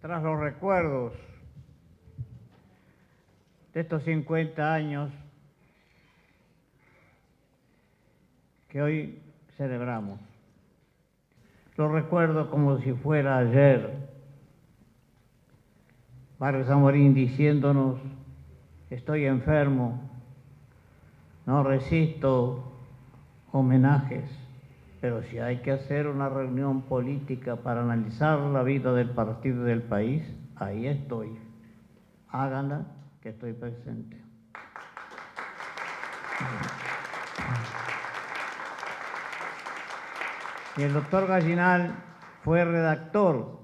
tras los recuerdos de estos 50 años que hoy celebramos. Lo recuerdo como si fuera ayer. Vargas Amorín diciéndonos: estoy enfermo, no resisto homenajes, pero si hay que hacer una reunión política para analizar la vida del partido y del país, ahí estoy. Háganla, que estoy presente. Y el doctor Gallinal fue redactor.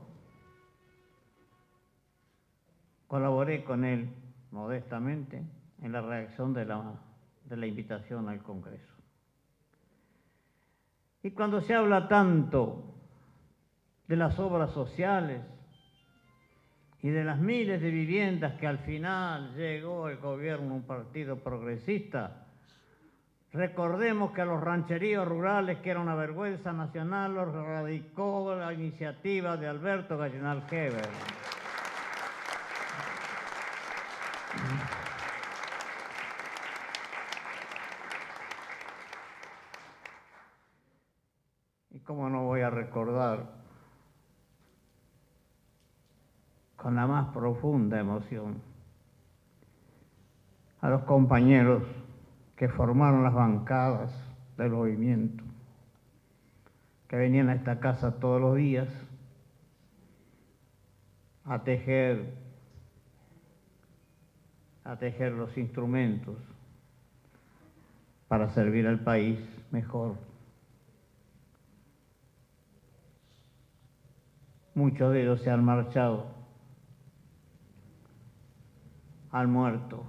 Colaboré con él modestamente en la redacción de la invitación al Congreso. Y cuando se habla tanto de las obras sociales y de las miles de viviendas que al final llegó el gobierno, un partido progresista, recordemos que a los rancheríos rurales, que era una vergüenza nacional, los radicó la iniciativa de Alberto Gallinal Heber. Y cómo no voy a recordar con la más profunda emoción a los compañeros que formaron las bancadas del movimiento, que venían a esta casa todos los días a tejer los instrumentos para servir al país mejor. Muchos de ellos se han marchado, han muerto,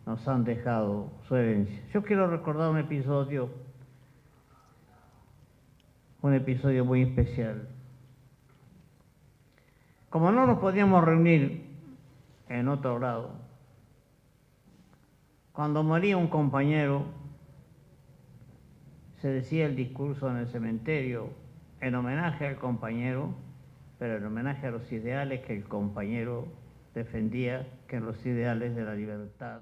nos han dejado su herencia. Yo quiero recordar un episodio muy especial. Como no nos podíamos reunir en otro lado, cuando moría un compañero, se decía el discurso en el cementerio en homenaje al compañero, pero en homenaje a los ideales que el compañero defendía, que eran los ideales de la libertad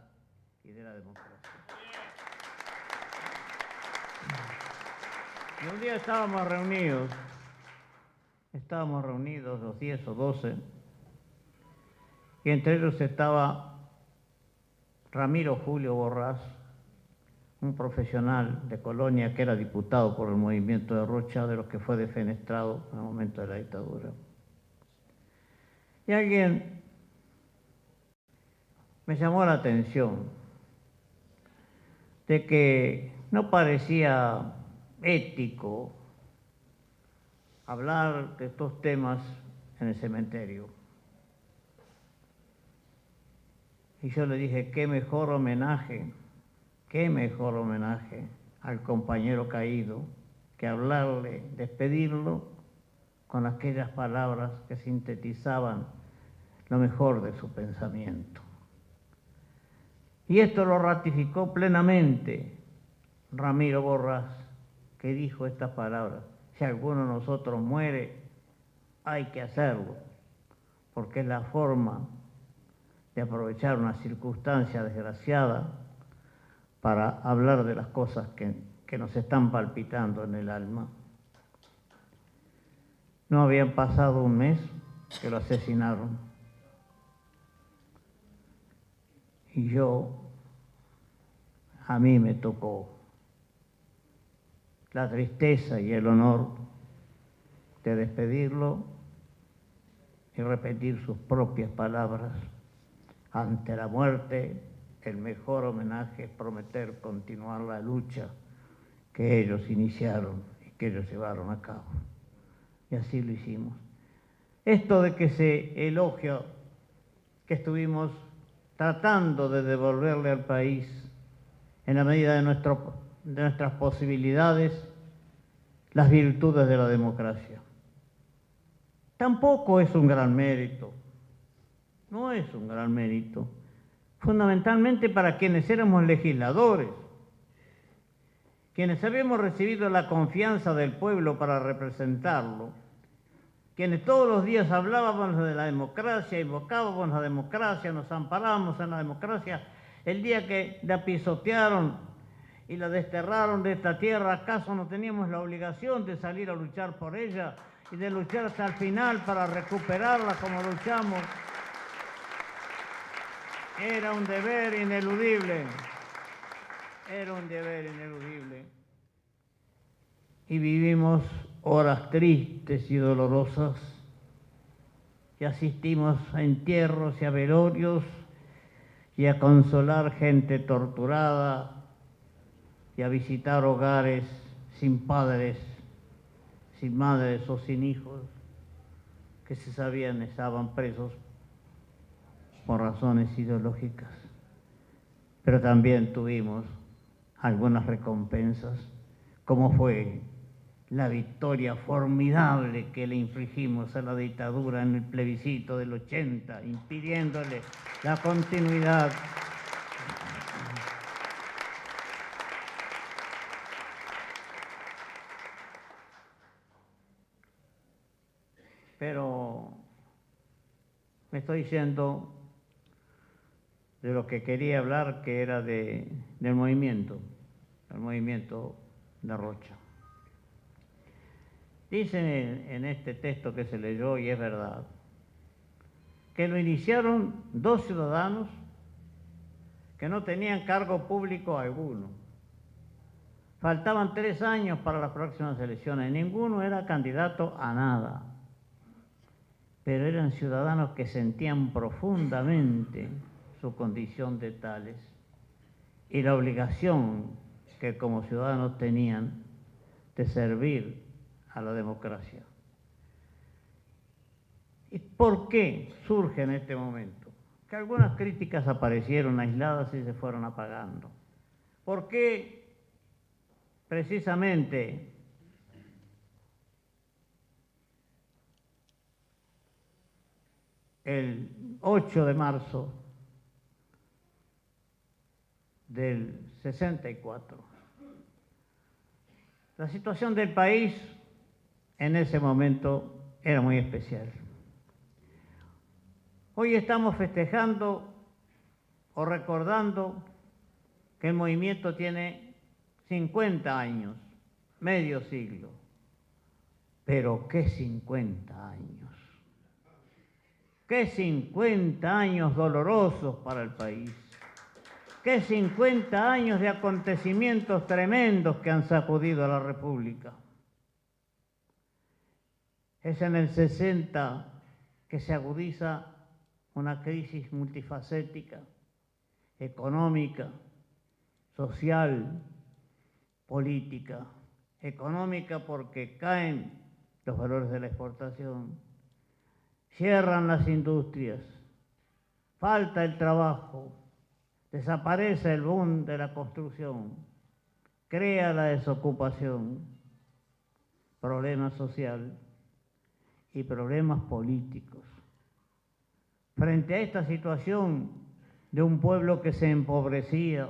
y de la democracia. Y un día estábamos reunidos los 10 o 12, y entre ellos estaba Ramiro Julio Borrás, un profesional de Colonia que era diputado por el movimiento de Rocha, de los que fue defenestrado en el momento de la dictadura. Y alguien me llamó la atención de que no parecía ético hablar de estos temas en el cementerio. Y yo le dije: qué mejor homenaje al compañero caído que hablarle, despedirlo con aquellas palabras que sintetizaban lo mejor de su pensamiento. Y esto lo ratificó plenamente Ramiro Borrás, que dijo estas palabras: si alguno de nosotros muere, hay que hacerlo, porque es la forma de aprovechar una circunstancia desgraciada para hablar de las cosas que nos están palpitando en el alma. No habían pasado un mes que lo asesinaron. Y a mí me tocó la tristeza y el honor de despedirlo y repetir sus propias palabras: ante la muerte, el mejor homenaje es prometer continuar la lucha que ellos iniciaron y que ellos llevaron a cabo. Y así lo hicimos. Esto de que se elogia que estuvimos tratando de devolverle al país, en la medida de nuestras posibilidades, las virtudes de la democracia, tampoco es un gran mérito. No es un gran mérito. Fundamentalmente para quienes éramos legisladores, quienes habíamos recibido la confianza del pueblo para representarlo, quienes todos los días hablábamos de la democracia, invocábamos la democracia, nos amparábamos en la democracia, el día que la pisotearon y la desterraron de esta tierra, ¿acaso no teníamos la obligación de salir a luchar por ella y de luchar hasta el final para recuperarla como luchamos? Era un deber ineludible, era un deber ineludible. Y vivimos horas tristes y dolorosas, y asistimos a entierros y a velorios, y a consolar gente torturada, y a visitar hogares sin padres, sin madres o sin hijos, que se sabían estaban presos por razones ideológicas. Pero también tuvimos algunas recompensas, como fue la victoria formidable que le infligimos a la dictadura en el plebiscito del 80, impidiéndole la continuidad. Pero me estoy yendo de lo que quería hablar, que era del movimiento de Rocha. Dicen en este texto que se leyó, y es verdad, que lo iniciaron dos ciudadanos que no tenían cargo público alguno. Faltaban 3 años para las próximas elecciones, ninguno era candidato a nada, pero eran ciudadanos que sentían profundamente su condición de tales y la obligación que como ciudadanos tenían de servir a la democracia. ¿Y por qué surge en este momento? Que algunas críticas aparecieron aisladas y se fueron apagando. ¿Por qué precisamente el 8 de marzo del 64? La situación del país en ese momento era muy especial. Hoy estamos festejando o recordando que el movimiento tiene 50 años, medio siglo. Pero ¿qué 50 años? ¿Qué 50 años dolorosos para el país? ¿Qué 50 años de acontecimientos tremendos que han sacudido a la República? Es en el 60 que se agudiza una crisis multifacética, económica, social, política. Económica porque caen los valores de la exportación, cierran las industrias, falta el trabajo, desaparece el boom de la construcción, crea la desocupación, problema social y problemas políticos. Frente a esta situación de un pueblo que se empobrecía,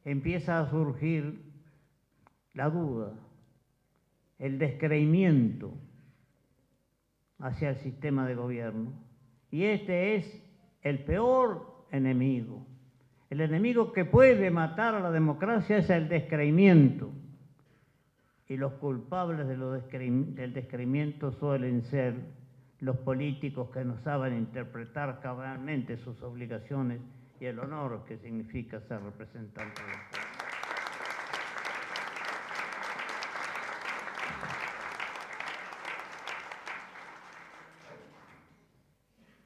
empieza a surgir la duda, el descreimiento hacia el sistema de gobierno. Y este es el peor enemigo. El enemigo que puede matar a la democracia es el descreimiento. Y los culpables del descreimiento suelen ser los políticos que no saben interpretar cabalmente sus obligaciones y el honor que significa ser representante del pueblo.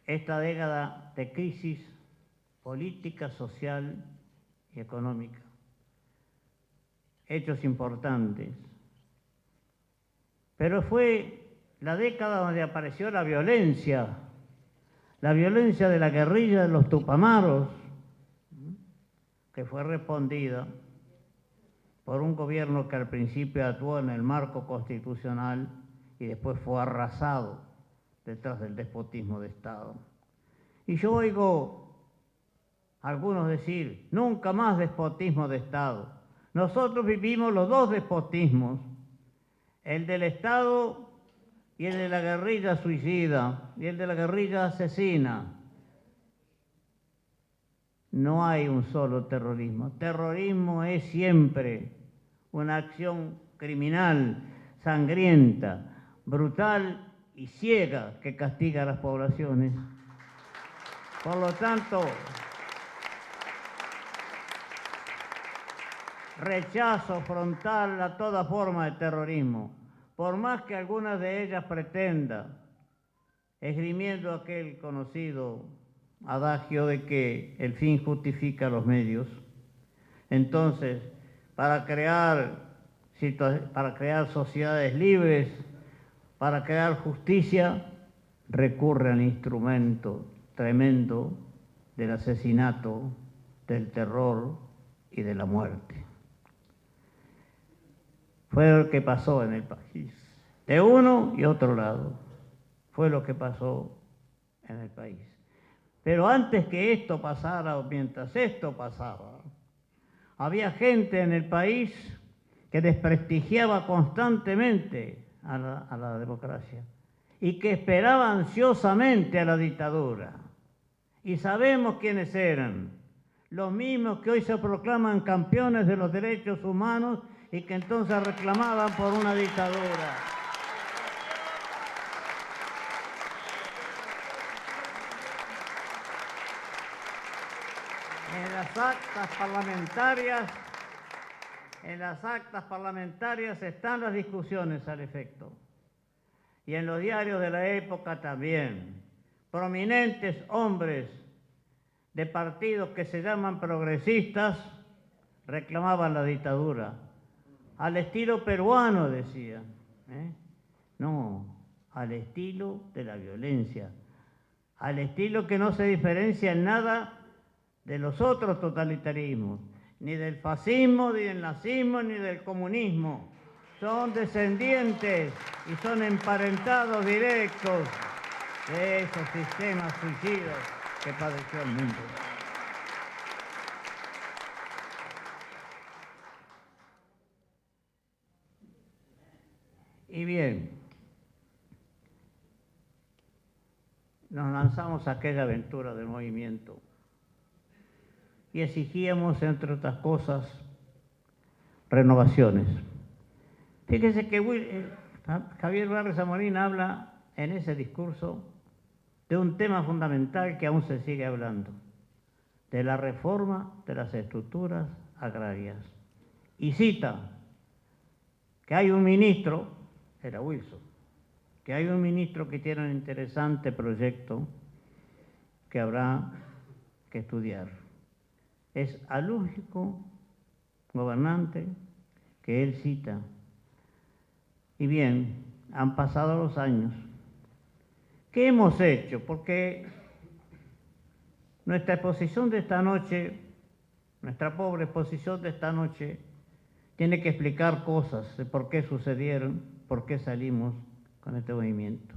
Esta década de crisis política, social y económica, hechos importantes, pero fue la década donde apareció la violencia de la guerrilla de los Tupamaros, que fue respondida por un gobierno que al principio actuó en el marco constitucional y después fue arrasado detrás del despotismo de Estado. Y yo oigo a algunos decir, nunca más despotismo de Estado. Nosotros vivimos los dos despotismos, el del Estado y el de la guerrilla suicida, y el de la guerrilla asesina. No hay un solo terrorismo. Terrorismo es siempre una acción criminal, sangrienta, brutal y ciega que castiga a las poblaciones. Por lo tanto, rechazo frontal a toda forma de terrorismo, por más que algunas de ellas pretendan, esgrimiendo aquel conocido adagio de que el fin justifica los medios. Entonces, para crear sociedades libres, para crear justicia, recurre al instrumento tremendo del asesinato, del terror y de la muerte. Fue lo que pasó en el país, de uno y otro lado, fue lo que pasó en el país. Pero antes que esto pasara, o mientras esto pasaba, había gente en el país que desprestigiaba constantemente a la democracia y que esperaba ansiosamente a la dictadura. Y sabemos quiénes eran, los mismos que hoy se proclaman campeones de los derechos humanos y que entonces reclamaban por una dictadura. En las actas parlamentarias están las discusiones al efecto. Y en los diarios de la época también. Prominentes hombres de partidos que se llaman progresistas reclamaban la dictadura. Al estilo peruano, decían. No, al estilo de la violencia. Al estilo que no se diferencia en nada de los otros totalitarismos, ni del fascismo, ni del nazismo, ni del comunismo. Son descendientes y son emparentados directos de esos sistemas suicidas que padeció el mundo. Y bien, nos lanzamos a aquella aventura del movimiento y exigíamos, entre otras cosas, renovaciones. Fíjese que Javier Barrios Zamorán habla en ese discurso de un tema fundamental que aún se sigue hablando, de la reforma de las estructuras agrarias. Y cita que hay un ministro, era Wilson, que hay un ministro que tiene un interesante proyecto que habrá que estudiar. Es al único gobernante que él cita. Y bien, han pasado los años. ¿Qué hemos hecho? Porque nuestra exposición de esta noche, nuestra pobre exposición de esta noche, tiene que explicar cosas de por qué sucedieron, por qué salimos con este movimiento.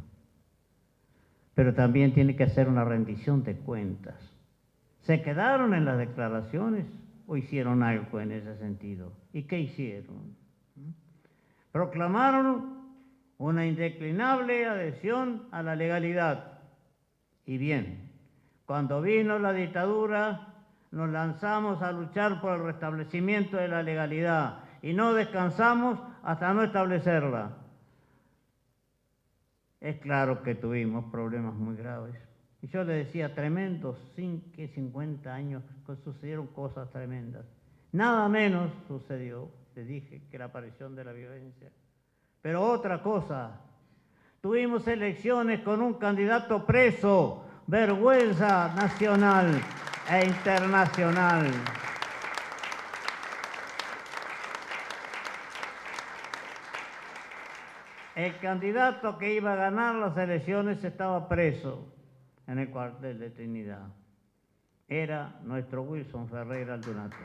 Pero también tiene que hacer una rendición de cuentas. ¿Se quedaron en las declaraciones o hicieron algo en ese sentido? ¿Y qué hicieron? Proclamaron una indeclinable adhesión a la legalidad. Y bien, cuando vino la dictadura, nos lanzamos a luchar por el restablecimiento de la legalidad y no descansamos hasta no establecerla. Es claro que tuvimos problemas muy graves. Y yo le decía, tremendos 50 años, que sucedieron cosas tremendas. Nada menos sucedió, le dije, que la aparición de la violencia. Pero otra cosa, tuvimos elecciones con un candidato preso, vergüenza nacional e internacional. El candidato que iba a ganar las elecciones estaba preso en el cuartel de Trinidad. Era nuestro Wilson Ferreira Aldunate.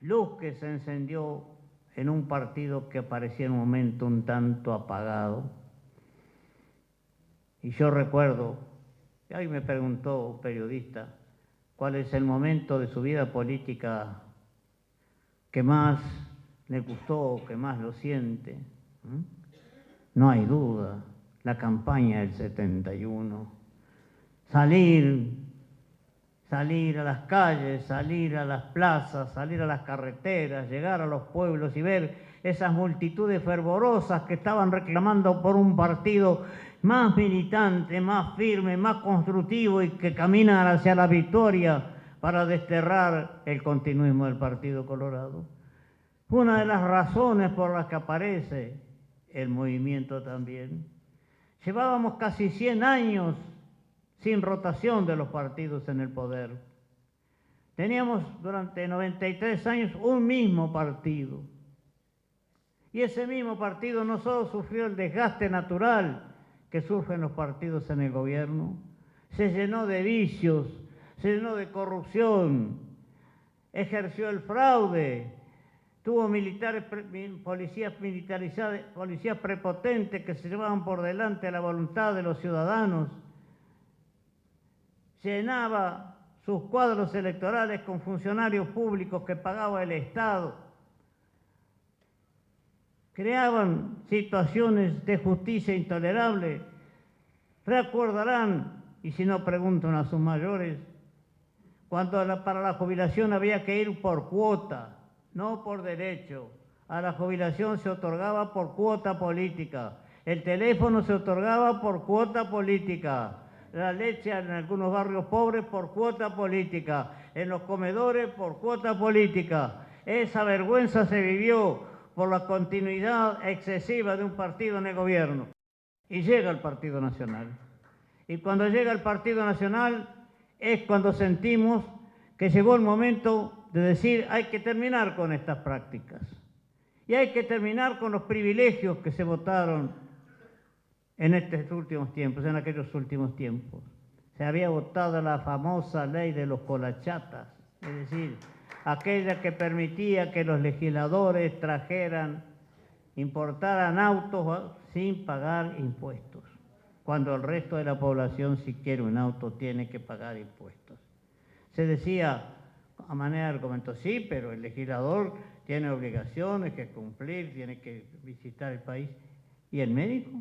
Luz que se encendió en un partido que parecía en un momento un tanto apagado. Y yo recuerdo, y ahí me preguntó un periodista, cuál es el momento de su vida política que más le gustó, que más lo siente. No hay duda, la campaña del 71. Salir a las calles, salir a las plazas, salir a las carreteras, llegar a los pueblos y ver esas multitudes fervorosas que estaban reclamando por un partido más militante, más firme, más constructivo y que camina hacia la victoria para desterrar el continuismo del Partido Colorado. Fue una de las razones por las que aparece el movimiento también. Llevábamos casi 100 años sin rotación de los partidos en el poder. Teníamos durante 93 años un mismo partido. Y ese mismo partido no solo sufrió el desgaste natural que sufren los partidos en el gobierno, se llenó de vicios, se llenó de corrupción, ejerció el fraude, tuvo policías militarizadas, policías prepotentes que se llevaban por delante la voluntad de los ciudadanos, llenaba sus cuadros electorales con funcionarios públicos que pagaba el Estado, creaban situaciones de justicia intolerable. Recordarán, y si no preguntan a sus mayores, cuando para la jubilación había que ir por cuota, no por derecho. A la jubilación se otorgaba por cuota política, el teléfono se otorgaba por cuota política, la leche en algunos barrios pobres por cuota política, en los comedores por cuota política. Esa vergüenza se vivió por la continuidad excesiva de un partido en el gobierno. Y llega el Partido Nacional. Y cuando llega el Partido Nacional es cuando sentimos que llegó el momento de decir hay que terminar con estas prácticas. Y hay que terminar con los privilegios que se votaron en estos últimos tiempos, en aquellos últimos tiempos. Se había votado la famosa ley de los colachatas, es decir, aquella que permitía que los legisladores importaran autos sin pagar impuestos, cuando el resto de la población, si quiere un auto, tiene que pagar impuestos. Se decía, a manera de argumento, sí, pero el legislador tiene obligaciones que cumplir, tiene que visitar el país. ¿Y el médico?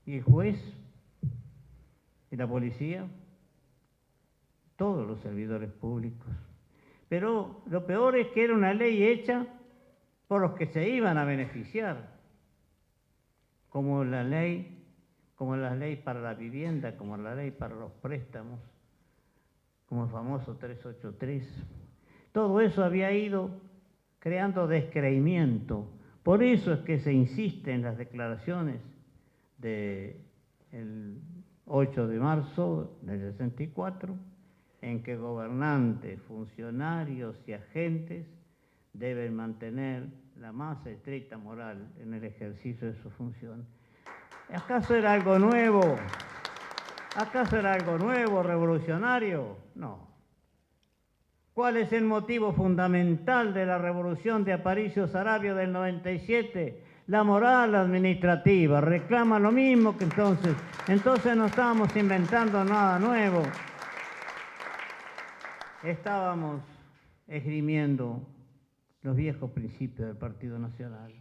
¿Y el juez? ¿Y la policía? Todos los servidores públicos. Pero lo peor es que era una ley hecha por los que se iban a beneficiar, como la ley para la vivienda, como la ley para los préstamos, como el famoso 383. Todo eso había ido creando descreimiento. Por eso es que se insiste en las declaraciones del 8 de marzo del 64, en que gobernantes, funcionarios y agentes deben mantener la más estricta moral en el ejercicio de su función. ¿Acaso era algo nuevo? ¿Acaso era algo nuevo, revolucionario? No. ¿Cuál es el motivo fundamental de la revolución de Aparicio Saravia del 97? La moral administrativa. Reclama lo mismo que entonces. Entonces no estábamos inventando nada nuevo. Estábamos esgrimiendo los viejos principios del Partido Nacional.